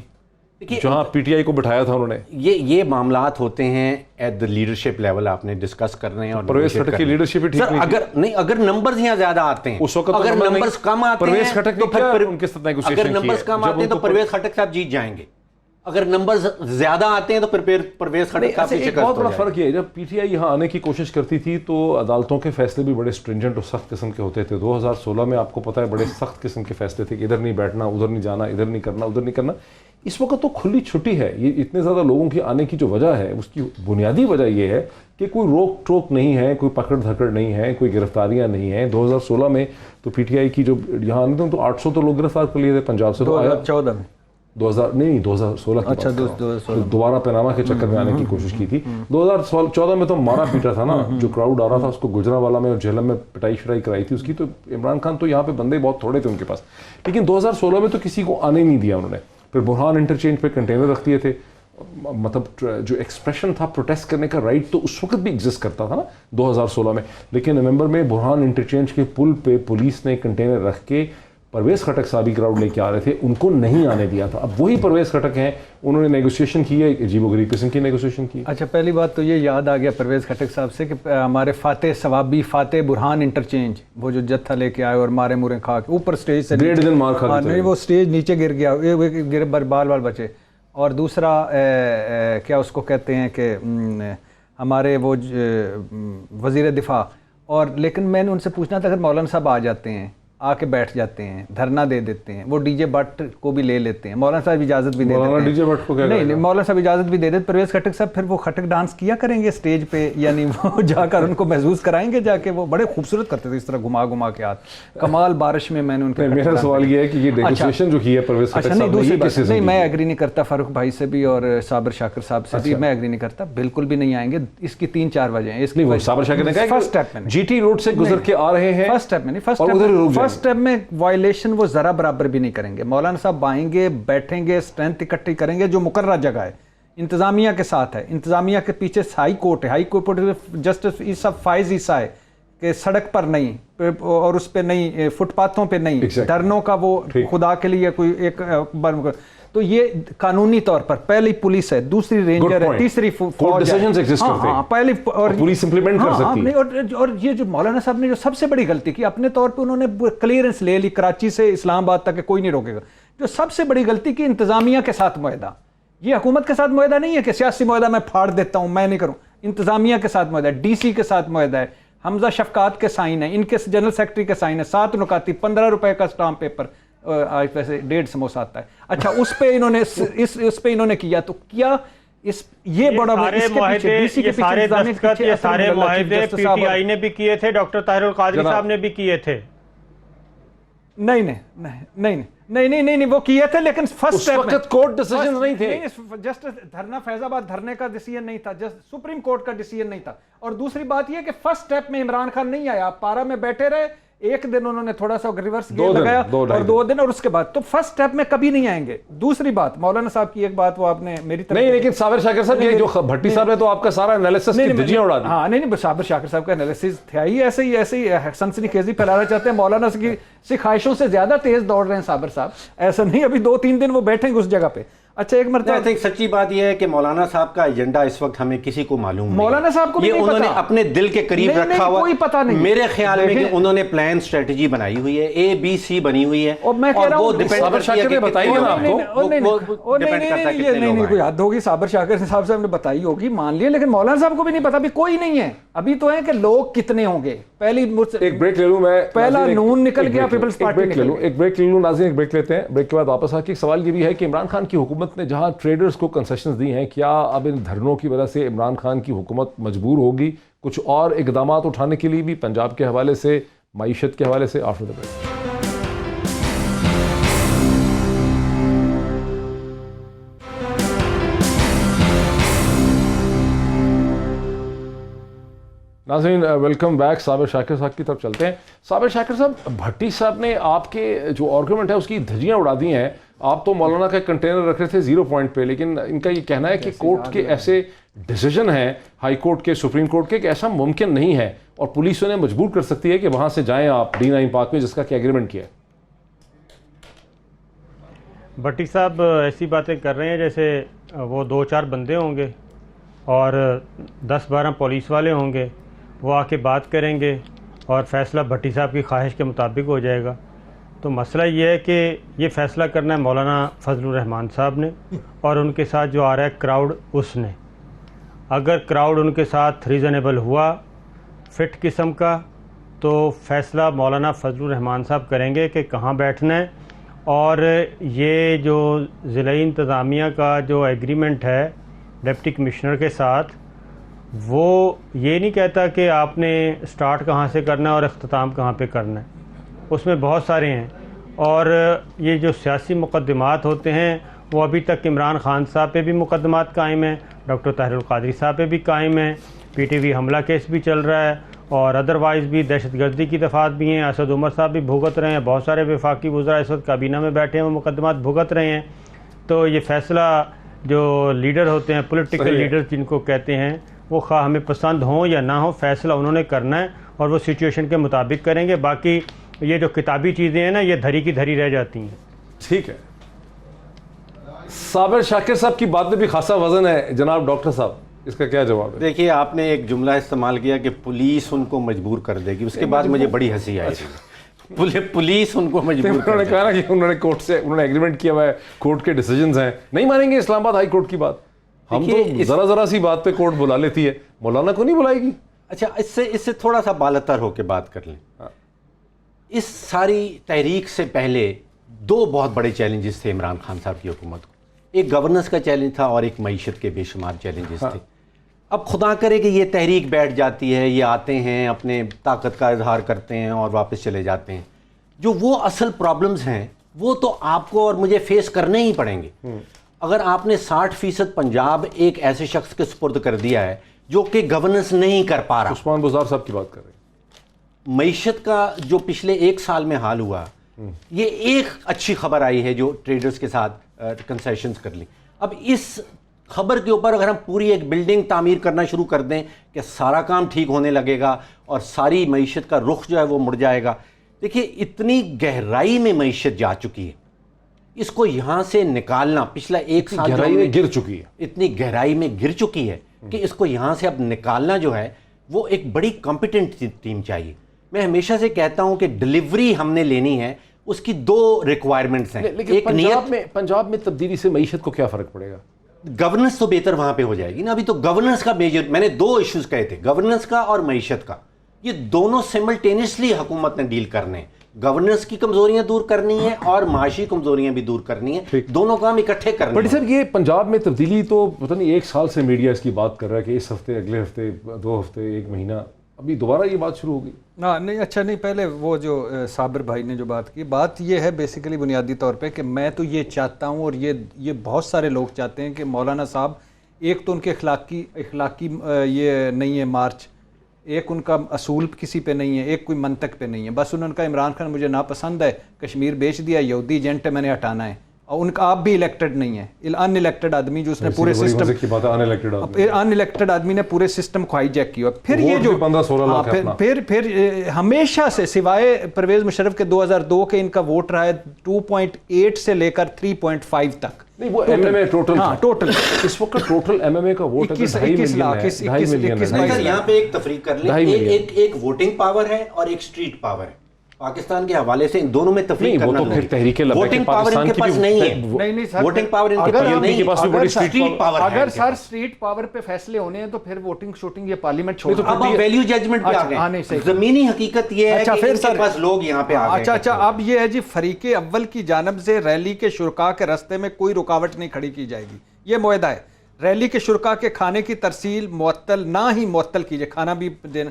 جہاں پی ٹی آئی کو بٹھایا تھا انہوں نے. یہ معاملات ہوتے ہیں ایٹ دا لیڈرشپ لیول, آپ نے ڈسکس کرنے ہیں. اور پرویز خٹک کی لیڈرشپ ہی ٹھیک نہیں, اگر نمبرز یہاں زیادہ آتے ہیں, اگر نمبرز کم آتے ہیں تو پھر ان کے ساتھ نیگوسیشن اگر نمبرز کم آتے ہیں تو پرویز خٹک صاحب جیت جائیں گے. اگر نمبرز زیادہ آتے ہیں تو پھر پرویز خٹک صاحب پیچھے کرتے ہیں. بہت بڑا فرق یہ ہے, جب پی ٹی آئی یہاں آنے کی کوشش کرتی تھی تو عدالتوں کے فیصلے بھی بڑے اسٹرنجنٹ اور سخت قسم کے ہوتے تھے. 2016 میں آپ کو پتہ ہے بڑے سخت قسم کے فیصلے تھے کہ ادھر نہیں بیٹھنا, ادھر نہیں جانا, ادھر نہیں کرنا, ادھر نہیں کرنا. اس وقت تو کھلی چھٹی ہے. یہ اتنے زیادہ لوگوں کی آنے کی جو وجہ ہے اس کی بنیادی وجہ یہ ہے کہ کوئی روک ٹوک نہیں ہے, کوئی پکڑ دھکڑ نہیں ہے, کوئی گرفتاریاں نہیں ہیں. 2016 میں تو پی ٹی آئی کی جو یہاں آنے تھے تو 800 تو لوگ گرفتار کر لیے تھے پنجاب سے. 2014 میں 2016 اچھا دوبارہ پیناما کے چکر میں آنے کی کوشش کی تھی. 2014 میں تو مارا پیٹا تھا نا, جو کراؤڈ آ رہا تھا اس کو گجرانوالہ میں اور جہلم میں پٹائی شٹائی کرائی تھی اس کی. تو عمران خان تو یہاں پہ بندے بہت تھوڑے تھے ان کے پاس, لیکن 2016 میں تو کسی کو آنے نہیں دیا انہوں نے. پھر برہان انٹرچینج پہ کنٹینر رکھ دیے تھے. مطلب جو ایکسپریشن تھا پروٹیسٹ کرنے کا رائٹ تو اس وقت بھی ایگزسٹ کرتا تھا نا 2016 میں. لیکن نومبر میں برہان انٹرچینج کے پل پہ پولیس نے کنٹینر رکھ کے پرویز خٹک صاحب ہی کراؤڈ لے کے آ رہے تھے, ان کو نہیں آنے دیا تھا. اب وہی پرویز خٹک ہیں, انہوں نے نیگوسیشن کی ہے, عجیب و غریب قسم کی نیگوسیشن کی. اچھا, پہلی بات تو یہ یاد آ گیا پرویز خٹک صاحب سے کہ ہمارے فاتح ثوابی فاتح برہان انٹرچینج, وہ جو جتھا لے کے آئے اور مارے مورے کھا کے اوپر اسٹیج سے 1.5 دن مار کھا نہیں, وہ اسٹیج نیچے گر گیا, گر بال بال بچے. اور دوسرا کیا اس کو کہتے ہیں کہ ہمارے وہ وزیر دفاع, اور لیکن میں نے ان سے پوچھنا تھا اگر مولانا صاحب آ جاتے ہیں, آ کے بیٹھ جاتے ہیں, دھرنا دے دیتے ہیں, وہ ڈی جے بٹ کو بھی لے لیتے ہیں, مولانا صاحب اجازت بھی دے دیتے ہیں, ڈی جے بٹ کو کیا نہیں مولانا صاحب اجازت بھی دے دیتے, پرویز خٹک صاحب پھر وہ خٹک ڈانس کیا کریں گے اسٹیج پہ, یعنی وہ جا کر ان کو محسوس کرائیں گے, جا کے وہ بڑے خوبصورت کرتے تھے اس طرح گھما گھما کے ہاتھ. کمال بارش میں نے ان کے, میرا سوال یہ ہے کہ یہ نیگوسیشن جو کی ہے پرویز خٹک صاحب نے, نہیں میں ایگری نہیں کرتا فاروق بھائی سے بھی اور صابر شاکر صاحب سے بھی, میں ایگری نہیں کرتا, بالکل بھی نہیں آئیں گے. اس کی 3-4 وجہ ہیں. اس کی صابر شاکر نے کہا کہ جی ٹی روڈ سے گزر کے آ رہے ہیں, فرسٹ اسٹیپ میں نہیں, فرسٹ اسٹیپ میں وائلیشن وہ ذرا برابر بھی نہیں کریں گے. مولانا صاحب آئیں گے, بیٹھیں گے, اسٹرینتھ اکٹھی کریں گے, جو مقررہ جگہ ہے انتظامیہ کے ساتھ ہے, انتظامیہ کے پیچھے ہائی کورٹ ہے, ہائی کورٹ جسٹس عیسیٰ فائز عیسیٰ ہے کہ سڑک پر نہیں اور اس پہ نہیں, فٹ پاتھوں پہ نہیں, دھرنوں کا وہ خدا کے لیے کوئی ایک, تو یہ قانونی طور پر پہلی پولیس ہے, دوسری رینجر ہے, تیسری فوج ہے, پہلی اور پولیس امپلیمنٹ کر سکتی ہے. اور یہ جو مولانا صاحب نے جو سب سے بڑی غلطی کی اپنے طور پہ, انہوں نے کلیئرنس لے لی کراچی سے اسلام آباد تک کہ کوئی نہیں روکے گا. جو سب سے بڑی غلطی کی انتظامیہ کے ساتھ معاہدہ, یہ حکومت کے ساتھ معاہدہ نہیں ہے کہ سیاسی معاہدہ میں پھاڑ دیتا ہوں, میں نہیں کروں. انتظامیہ کے ساتھ معاہدہ ہے, ڈی سی کے ساتھ معاہدہ ہے, حمزہ شفقات کے سائن ہے, ان کے جنرل سیکرٹری کے سائن ہے, 7 نکاتی 15 روپے کا اسٹامپ پیپر, ویسے 1.5 سموسہ آتا ہے. اچھا, اس پہ انہوں نے اس پہ انہوں نے کیا تو کیا, یہ بڑا سارے معاہدے پی ٹی آئی نے بھی کیے تھے, ڈاکٹر طاہر القادری صاحب نے بھی کیے تھے. نہیں وہ کیے تھے, لیکن فرسٹ اس وقت کورٹ ڈیسیژن نہیں تھے, جسٹ دھرنا فیض آباد دھرنے کا ڈیسیژن نہیں تھا, جسٹ سپریم کورٹ کا ڈیسیژن نہیں تھا. اور دوسری بات یہ کہ فرسٹ اسٹیپ میں عمران خان نہیں آیا, پارا میں بیٹھے رہے, ایک دن انہوں نے تھوڑا سا ریورس گیئر لگایا اور 2 دن, اور اس کے بعد تو فرسٹ اسٹیپ میں کبھی نہیں آئیں گے. دوسری بات مولانا صاحب کی ایک بات وہ آپ نے میری طرف نہیں, لیکن صابر شاکر صاحب یہ جو بھٹی صاحب نے تو آپ کا سارا انالیسس کی دھجیاں اڑا دی. ہاں نہیں صابر شاکر صاحب کا انالیسس تھا ہی ایسے ہی سنسنی خیزی پھیلانا چاہتے ہیں. مولانا کی خواہشوں سے زیادہ تیز دوڑ رہے ہیں صابر صاحب, ایسا نہیں ابھی 2-3 دن وہ بیٹھیں گے اس جگہ پہ. اچھا, ایک مرتبہ سچی بات یہ ہے کہ مولانا صاحب کا ایجنڈا اس وقت ہمیں کسی کو معلوم نہیں, مولانا صاحب کو بھی نہیں پتا, انہوں نے اپنے دل کے قریب رکھا ہوا, کوئی پتہ نہیں. میرے خیال میں کہ انہوں نے پلان اسٹریٹجی بنائی ہوئی ہے, ABC بنی ہوئی ہے, اور میں کہہ رہا ہوں صابر شاکر نے بتائی ہے نا آپ کو, نہیں کوئی حد ہوگی, صابر شاکر صاحب نے بتائی ہوگی مان لیے, لیکن مولانا صاحب کو بھی نہیں پتا, ابھی کوئی نہیں ہے. ابھی تو ہے کہ لوگ کتنے ہوں گے. پہلی ایک بریک لے لوں میں, پہلا نون نکل گیا, پیپلز پارٹی نکل گئی. ایک بریک لے لوں ناظرین, ایک بریک لیتے ہیں. بریک کے بعد واپس آ کے ایک سوال یہ بھی ہے کہ عمران خان کی حکومت نے جہاں ٹریڈرز کو کنسیشنز دی ہیں, کیا اب ان دھرنوں کی وجہ سے عمران خان کی حکومت مجبور ہوگی کچھ اور اقدامات اٹھانے کے لیے بھی, پنجاب کے حوالے سے, معیشت کے حوالے سے؟ After the break. ناظرین ویلکم بیک. صابر شاکر صاحب کی طرف چلتے ہیں. صابر شاکر صاحب, بھٹی صاحب نے آپ کے جو آرگومنٹ ہے اس کی دھجیاں اڑا دی ہیں. آپ تو مولانا کا کنٹینر رکھ رہے تھے 0 پوائنٹ پہ, لیکن ان کا یہ کہنا ہے کہ کورٹ کے ایسے ڈیسیژن ہیں, ہائی کورٹ کے, سپریم کورٹ کے, کہ ایسا ممکن نہیں ہے اور پولیس انہیں مجبور کر سکتی ہے کہ وہاں سے جائیں آپ D9 پارک میں, جس کا کیا ایگریمنٹ کیا ہے. بھٹی صاحب ایسی باتیں کر رہے ہیں جیسے وہ 2-4 بندے ہوں گے اور 10-12 پولیس والے ہوں گے, وہ آ کے بات کریں گے اور فیصلہ بھٹی صاحب کی خواہش کے مطابق ہو جائے گا. تو مسئلہ یہ ہے کہ یہ فیصلہ کرنا ہے مولانا فضل الرحمان صاحب نے, اور ان کے ساتھ جو آ رہا ہے کراؤڈ اس نے. اگر کراؤڈ ان کے ساتھ ریزنیبل ہوا, فٹ قسم کا, تو فیصلہ مولانا فضل الرحمان صاحب کریں گے کہ کہاں بیٹھنا ہے. اور یہ جو ضلعی انتظامیہ کا جو ایگریمنٹ ہے ڈپٹی کمشنر کے ساتھ, وہ یہ نہیں کہتا کہ آپ نے سٹارٹ کہاں سے کرنا ہے اور اختتام کہاں پہ کرنا ہے, اس میں بہت سارے ہیں. اور یہ جو سیاسی مقدمات ہوتے ہیں وہ ابھی تک عمران خان صاحب پہ بھی مقدمات قائم ہیں, ڈاکٹر طاہر القادری صاحب پہ بھی قائم ہیں, PTV حملہ کیس بھی چل رہا ہے, اور ادروائز بھی دہشت گردی کی دفعات بھی ہیں. اسد عمر صاحب بھی بھگت رہے ہیں, بہت سارے وفاقی وزراء اس وقت کابینہ میں بیٹھے ہیں, وہ مقدمات بھگت رہے ہیں. تو یہ فیصلہ جو لیڈر ہوتے ہیں, پولیٹیکل لیڈر جن کو کہتے ہیں, وہ خواہ ہمیں پسند ہوں یا نہ ہوں, فیصلہ انہوں نے کرنا ہے اور وہ سچویشن کے مطابق کریں گے. باقی یہ جو کتابی چیزیں ہیں نا یہ دھری کی دھری رہ جاتی ہیں. ٹھیک ہے. صابر شاکر صاحب کی بات میں بھی خاصا وزن ہے. جناب ڈاکٹر صاحب اس کا کیا جواب ہے؟ دیکھیے آپ نے ایک جملہ استعمال کیا کہ پولیس ان کو مجبور کر دے گی, اس کے بعد مجھے بڑی ہنسی آئی. پولیس ان کو مجبور انہوں نے کہا نا کہ انہوں نے کورٹ سے انہوں نے ایگریمنٹ کیا ہوا ہے, کورٹ کے ڈیسیجنز ہیں, نہیں مانیں گے اسلام آباد ہائی کورٹ کی بات. ہم تو ذرا سی بات پہ کورٹ بلا لیتی ہے, مولانا کو نہیں بلائے گی. اچھا اس سے تھوڑا سا بالاتر ہو کے بات کر لیں. اس ساری تحریک سے پہلے دو بہت بڑے چیلنجز تھے عمران خان صاحب کی حکومت کو. ایک گورننس کا چیلنج تھا اور ایک معیشت کے بے شمار چیلنجز تھے. اب خدا کرے کہ یہ تحریک بیٹھ جاتی ہے, یہ آتے ہیں اپنے طاقت کا اظہار کرتے ہیں اور واپس چلے جاتے ہیں. جو وہ اصل پرابلمز ہیں وہ تو آپ کو اور مجھے فیس کرنے ہی پڑیں گے. اگر آپ نے 60% پنجاب ایک ایسے شخص کے سپرد کر دیا ہے جو کہ گورننس نہیں کر پا رہا. عثمان بزار صاحب کی بات کر رہے ہیں. معیشت کا جو پچھلے ایک سال میں حال ہوا, یہ ایک اچھی خبر آئی ہے جو ٹریڈرز کے ساتھ کنسیشنز کر لی. اب اس خبر کے اوپر اگر ہم پوری ایک بلڈنگ تعمیر کرنا شروع کر دیں کہ سارا کام ٹھیک ہونے لگے گا اور ساری معیشت کا رخ جو ہے وہ مڑ جائے گا. دیکھیے اتنی گہرائی میں معیشت جا چکی ہے, اس کو یہاں سے نکالنا پچھلا ایک سال گہرائی میں گر چکی ہے, اتنی گہرائی میں گر چکی ہے کہ اس کو یہاں سے اب نکالنا جو ہے وہ ایک بڑی کمپیٹنٹ ٹیم چاہیے. میں ہمیشہ سے کہتا ہوں کہ ڈلیوری ہم نے لینی ہے, اس کی دو ریکوائرمنٹس ہیں. لیکن پنجاب میں تبدیلی سے معیشت کو کیا فرق پڑے گا؟ گورننس تو بہتر وہاں پہ ہو جائے گی نا. ابھی تو گورننس کا میجر, میں نے دو ایشوز کہے تھے, گورننس کا اور معیشت کا. یہ دونوں سیملٹینیسلی حکومت نے ڈیل کرنے ہیں. گورننس کی کمزوریاں دور کرنی ہیں اور معاشی کمزوریاں بھی دور کرنی ہیں. دونوں کام اکٹھے کرنے ہیں. بٹ سر یہ پنجاب میں تبدیلی تو پتہ نہیں ایک سال سے میڈیا اس کی بات کر رہا ہے کہ اس ہفتے, اگلے ہفتے, 2 ہفتے, 1 مہینہ, ابھی دوبارہ یہ بات شروع ہوگی. نہیں اچھا نہیں, پہلے وہ جو صابر بھائی نے جو بات کی, بات یہ ہے بیسیکلی بنیادی طور پہ کہ میں تو یہ چاہتا ہوں اور یہ بہت سارے لوگ چاہتے ہیں کہ مولانا صاحب, ایک تو ان کے اخلاقی یہ نہیں ہے مارچ, ایک ان کا اصول کسی پہ نہیں ہے, ایک کوئی منطق پہ نہیں ہے. بس انہوں نے کہا عمران خان مجھے ناپسند ہے, کشمیر بیچ دیا, یہودی ایجنٹ ہے, میں نے ہٹانا ہے. اور ان کا آپ بھی الیکٹڈ نہیں ہے, ان الیکٹڈ آدمی جو اس نے پورے سسٹم, ان الیکٹڈ آدمی نے پورے سسٹم کو ہائی جیک کیا. پھر یہ جو 15-16 لاکھ ہے, پھر ہمیشہ سے سوائے پرویز مشرف کے 2002 کے ان کا ووٹ رہا ہے 2.8 سے لے کر 3.5 تک. نہیں وہ ایم ایم اے ٹوٹل, ہاں ٹوٹل اس وقت ٹوٹل ایم ایم اے کا ووٹ 21 لاکھ. یہاں پہ ایک تفریق کر لیں, ایک ووٹنگ پاور ہے اور ایک اسٹریٹ پاور ہے. پاکستان کے حوالے سے ان دونوں میں تفریق کرنا, وہ تو پھر تحریک ووٹنگ پاور ان کے پاس نہیں ہے. ووٹنگ پاور ان کے پاس نہیں ہے, اسٹریٹ پاور ہے. اگر سر اسٹریٹ پاور پہ فیصلے ہونے ہیں تو پھر ووٹنگ شوٹنگ یہ پارلیمنٹ چھوڑ. اب ویلیو ججمنٹ پہ آ گئے. زمینی حقیقت یہ ہے کہ ان کے پاس لوگ یہاں پہ آ گئے. اچھا اب یہ ہے جی, فریق اول کی جانب سے ریلی کے شرکاء کے راستے میں کوئی رکاوٹ نہیں کھڑی کی جائے گی. یہ معاہدہ ہے. ریلی کے شرکاء کے کھانے کی ترسیل معطل نہ ہی معطل کیجیے, کھانا بھی دینا.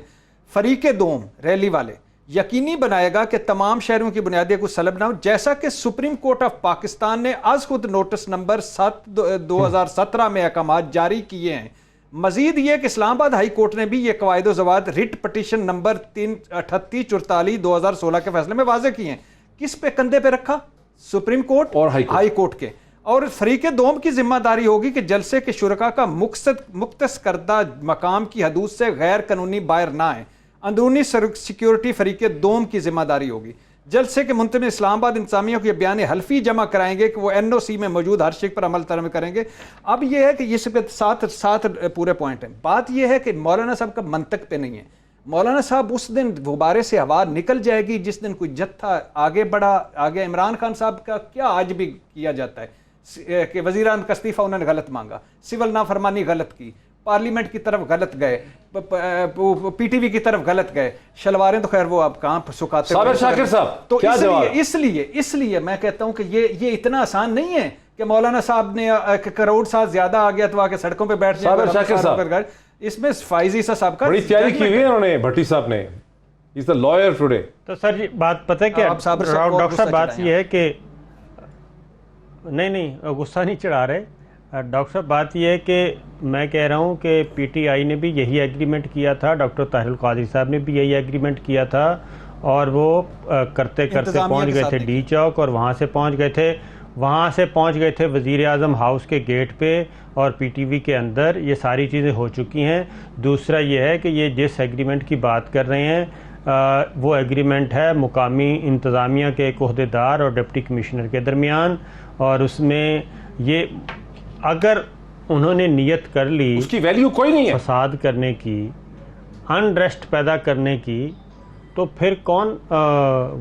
فریق دوم ریلی والے یقینی بنائے گا کہ تمام شہروں کی بنیادیں کو سلب نہ ہو, جیسا کہ سپریم کورٹ آف پاکستان نے از خود نوٹس نمبر 7/2017 میں احکامات جاری کیے ہیں. مزید یہ کہ اسلام آباد ہائی کورٹ نے بھی یہ قواعد و ضوابط رٹ پٹیشن نمبر 3844/2016 کے فیصلے میں واضح کیے ہیں. کس پہ کندھے پہ رکھا؟ سپریم کورٹ اور ہائی کورٹ کے. اور فریق دوم کی ذمہ داری ہوگی کہ جلسے کے شرکاء کا مختص کردہ مقام کی حدود سے غیر قانونی باہر نہ آئے. اندرونی سیکیورٹی فریق دوم کی ذمہ داری ہوگی. جلسے کے منتظم اسلام آباد انتظامیہ کو یہ بیان حلفی جمع کرائیں گے کہ وہ NOC میں موجود ہر شک پر عمل ترم کریں گے. اب یہ ہے کہ اس پہ سات پورے پوائنٹ ہیں. بات یہ ہے کہ مولانا صاحب کا منطق پہ نہیں ہے. مولانا صاحب اس دن غبارے سے ہوا نکل جائے گی جس دن کوئی جتھا آگے بڑھا. آگے عمران خان صاحب کا کیا آج بھی کیا جاتا ہے کہ وزیر اعظم کا استعفیٰ انہوں نے غلط مانگا, سول نافرمانی غلط کی, پارلیمنٹ کی طرف غلط گئے, پی ٹی وی کی طرف غلط گئے, شلواریں تو خیر وہ اب کہاں سکھاتے. صابر شاکر صاحب تو اس لیے میں کہتا ہوں کہ یہ اتنا آسان نہیں ہے کہ مولانا صاحب نے کروڑ سال زیادہ آ گیا تو آ کے سڑکوں پہ بیٹھ جائے. صابر شاکر صاحب اس میں فائزی صاحب کا بڑی تیاری کی ہوئی ہے انہوں نے, بھٹی صاحب نے, از دا لائر ٹوڈے. تو سر جی بات پتہ ہے کہ ڈاکٹر صاحب بات یہ ہے کہ نہیں غصہ نہیں چڑھا رہے ڈاکٹر صاحب. بات یہ ہے کہ میں کہہ رہا ہوں کہ پی ٹی آئی نے بھی یہی ایگریمنٹ کیا تھا, ڈاکٹر طاہر القادری صاحب نے بھی یہی ایگریمنٹ کیا تھا, اور وہ کرتے پہنچ گئے تھے ڈی چوک, اور وہاں سے پہنچ گئے تھے وزیر اعظم ہاؤس کے گیٹ پہ اور پی ٹی وی کے اندر. یہ ساری چیزیں ہو چکی ہیں. دوسرا یہ ہے کہ یہ جس ایگریمنٹ کی بات کر رہے ہیں وہ ایگریمنٹ ہے مقامی انتظامیہ کے ایک عہدیدار اور ڈپٹی کمشنر کے درمیان، اور اس میں یہ اگر انہوں نے نیت کر لی اس کی ویلیو کوئی نہیں ہے، فساد کرنے کی، انریسٹ پیدا کرنے کی، تو پھر کون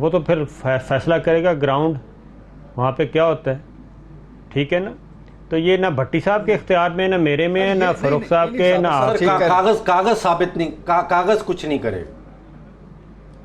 وہ تو پھر فیصلہ کرے گا گراؤنڈ وہاں پہ کیا ہوتا ہے، ٹھیک ہے نا؟ تو یہ نہ بھٹی صاحب کے اختیار میں، نہ میرے میں، نہ فاروق صاحب کے، نہ آپ کے۔ کاغذ ثابت نہیں، کاغذ کچھ نہیں کرے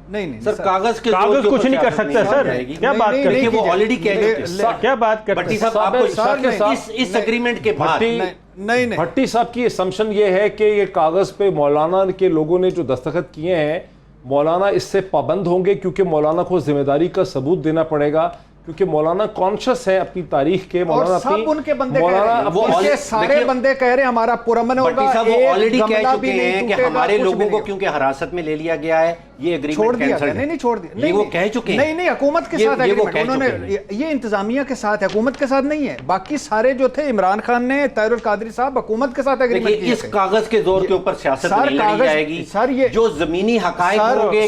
نہیں سر، کاغذ کے کاغذ کچھ نہیں کر سکتا سر، کیا بات کر رہے ہیں؟ وہ آلریڈی کہہ چکے، کیا بات کرتے بھٹی ہیں؟ صاحب آپ کو اس اگریمنٹ کے بعد نہیں بھٹی صاحب کی اسمپشن یہ ہے کہ یہ کاغذ پہ مولانا کے لوگوں نے جو دستخط کیے ہیں، مولانا اس سے پابند ہوں گے، کیونکہ مولانا کو ذمہ داری کا ثبوت دینا پڑے گا، کیونکہ مولانا کانشس ہے اپنی تاریخ کے، مولانا سب ان کے بندے مولانا وہ سارے بندے کہہ رہے ہیں ہمارا پرامن ہوگا، بھٹی صاحب وہ آلریڈی کہہ چکے ہیں کہ ہمارے لوگوں کو کیونکہ حراست میں لے لیا گیا ہے، یہ چھوڑ اگریمنٹ دیا کینسل نہیں چھوڑ دیا، یہ وہ کہہ چکے ہیں، نہیں حکومت کے ساتھ انہوں نے، یہ انتظامیہ کے ساتھ، حکومت کے ساتھ نہیں ہے، باقی سارے جو تھے، عمران خان نے، طاہر القادری صاحب، حکومت کے ساتھ اگریمنٹ کیا۔ اس کاغذ کے زور کے اوپر سیاست نہیں لڑی جائے گی، جو زمینی حقائق ہوں گے،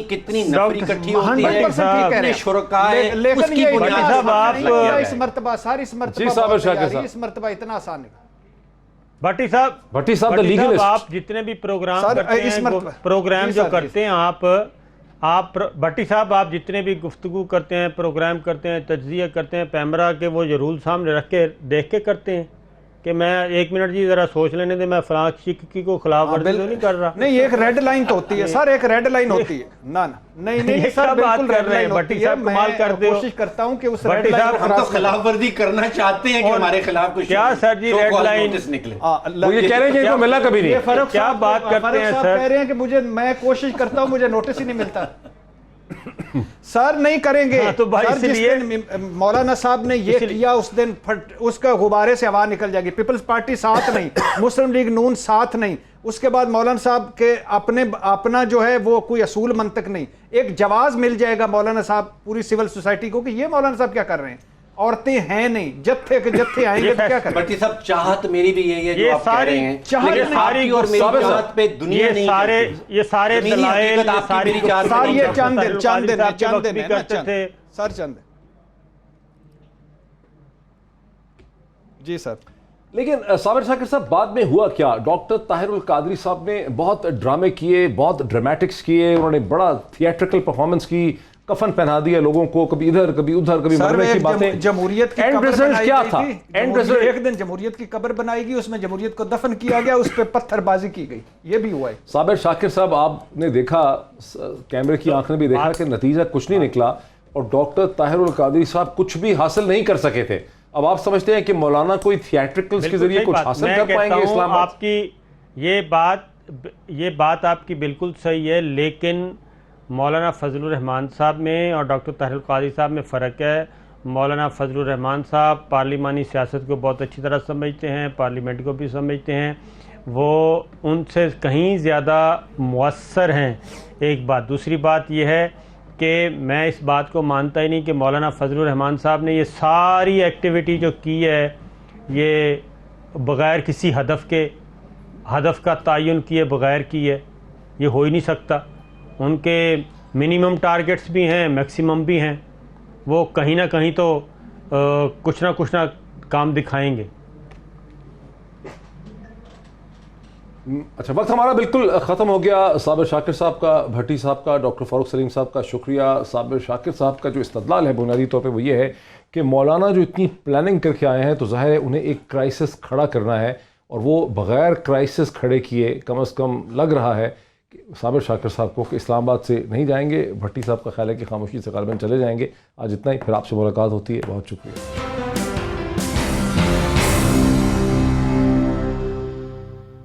کتنی نفری اکٹھی ہوتی ہے، کتنے شرکاء ہیں، اس کی بنیاد اس مرتبہ ساری اس مرتبہ اتنا آسان نہیں۔ بھٹی صاحب the legalist۔ آپ جتنے بھی پروگرام کرتے ہیں، پروگرام جو کرتے ہیں آپ بھٹی صاحب، آپ جتنے بھی گفتگو کرتے ہیں، پروگرام کرتے ہیں، تجزیہ کرتے ہیں، پیمرا کے وہ جو رول سامنے رکھ کے دیکھ کے کرتے ہیں کہ میں ایک منٹ جی ذرا سوچ لینے دے، میں فلاں کی کو خلاف ورزی تو نہیں کر رہا؟ نہیں، ایک ریڈ لائن تو ہوتی ہے سر، ایک ریڈ لائن ہوتی ہے، نہیں سر، بالکل ریڈ لائن ہوتی ہے۔ میں کوشش کرتا ہوں کہ اس ریڈ لائن ہم تو خلاف ورزی کرنا چاہتے ہیں کہ ہمارے خلاف کچھ کیا سر جی ریڈ لائن نکلے، وہ یہ کہہ رہے ہیں کہ ان کو ملا کبھی نہیں، کیا بات کرتے ہیں سر؟ کہہ رہے ہیں کہ میں کوشش کرتا ہوں، مجھے نوٹس ہی نہیں ملتا۔ سر نہیں کریں گے تو بھائی سر، جس دن مولانا صاحب نے یہ کیا اس دن اس کا غبارے سے ہوا نکل جائے گی۔ پیپلز پارٹی ساتھ نہیں، مسلم لیگ نون ساتھ نہیں، اس کے بعد مولانا صاحب کے اپنا جو ہے وہ کوئی اصول منطق نہیں، ایک جواز مل جائے گا مولانا صاحب پوری سول سوسائٹی کو کہ یہ مولانا صاحب کیا کر رہے ہیں، عورتیں ہیں نہیں، جتھے کے جتھے آئیں گے تو کیا کریں گے؟ بھٹی صاحب چاہت میری بھی یہی ہے جو آپ کہہ رہے ہیں، چاہت ساری اور میری چاہت پہ دنیا نہیں کرتی، یہ سارے دلائل، یہ چند دن سر چند جی سر۔ لیکن صابر شاکر صاحب بعد میں ہوا کیا؟ ڈاکٹر طاہر القادری صاحب نے بہت ڈرامے کیے، بہت ڈرامیٹکس کیے، انہوں نے بڑا تھیٹریکل پرفارمنس کی، کفن پہنا دیا لوگوں کو، کبھی ادھر کبھی ادھر، کبھی مرنے کی باتیں۔ جمہوریت کی قبر بنائی گئی تھی، ایک دن جمہوریت کی قبر بنائی گئی، اس میں جمہوریت کو دفن کیا گیا، اس پہ پتھر بازی کی گئی، یہ بھی ہوا ہے۔ صابر شاکر صاحب، آپ نے دیکھا، کیمرے کی آنکھ نے بھی دیکھا کہ نتیجہ کچھ نہیں نکلا، اور ڈاکٹر طاہر القادری صاحب کچھ بھی حاصل نہیں کر سکے تھے۔ اب آپ سمجھتے ہیں کہ مولانا کوئی تھیٹریکلز کے ذریعے کچھ حاصل کر پائیں گے اسلام آباد؟ آپ کی یہ بات آپ کی بالکل صحیح ہے، لیکن مولانا فضل الرحمان صاحب میں اور ڈاکٹر طاہر القادری صاحب میں فرق ہے۔ مولانا فضل الرحمان صاحب پارلیمانی سیاست کو بہت اچھی طرح سمجھتے ہیں، پارلیمنٹ کو بھی سمجھتے ہیں، وہ ان سے کہیں زیادہ مؤثر ہیں، ایک بات۔ دوسری بات یہ ہے کہ میں اس بات کو مانتا ہی نہیں کہ مولانا فضل الرحمان صاحب نے یہ ساری ایکٹیویٹی جو کی ہے یہ بغیر کسی ہدف کا تعین کیے بغیر کی ہے، یہ ہو ہی نہیں سکتا۔ ان کے منیمم ٹارگٹس بھی ہیں، میکسیمم بھی ہیں، وہ کہیں نہ کہیں تو کچھ نہ کام دکھائیں گے۔ اچھا، وقت ہمارا بالکل ختم ہو گیا۔ صابر شاکر صاحب کا، بھٹی صاحب کا، ڈاکٹر فاروق سلیم صاحب کا شکریہ۔ صابر شاکر صاحب کا جو استدلال ہے بنیادی طور پہ وہ یہ ہے کہ مولانا جو اتنی پلاننگ کر کے آئے ہیں تو ظاہر ہے انہیں ایک کرائسس کھڑا کرنا ہے، اور وہ بغیر کرائسس کھڑے کیے کم از کم لگ رہا ہے کہ صابر شاکر صاحب کو کہ اسلام آباد سے نہیں جائیں گے۔ بھٹی صاحب کا خیال ہے کہ خاموشی سے غالباً چلے جائیں گے۔ آج اتنا ہی، پھر آپ سے ملاقات ہوتی ہے۔ بہت شکریہ۔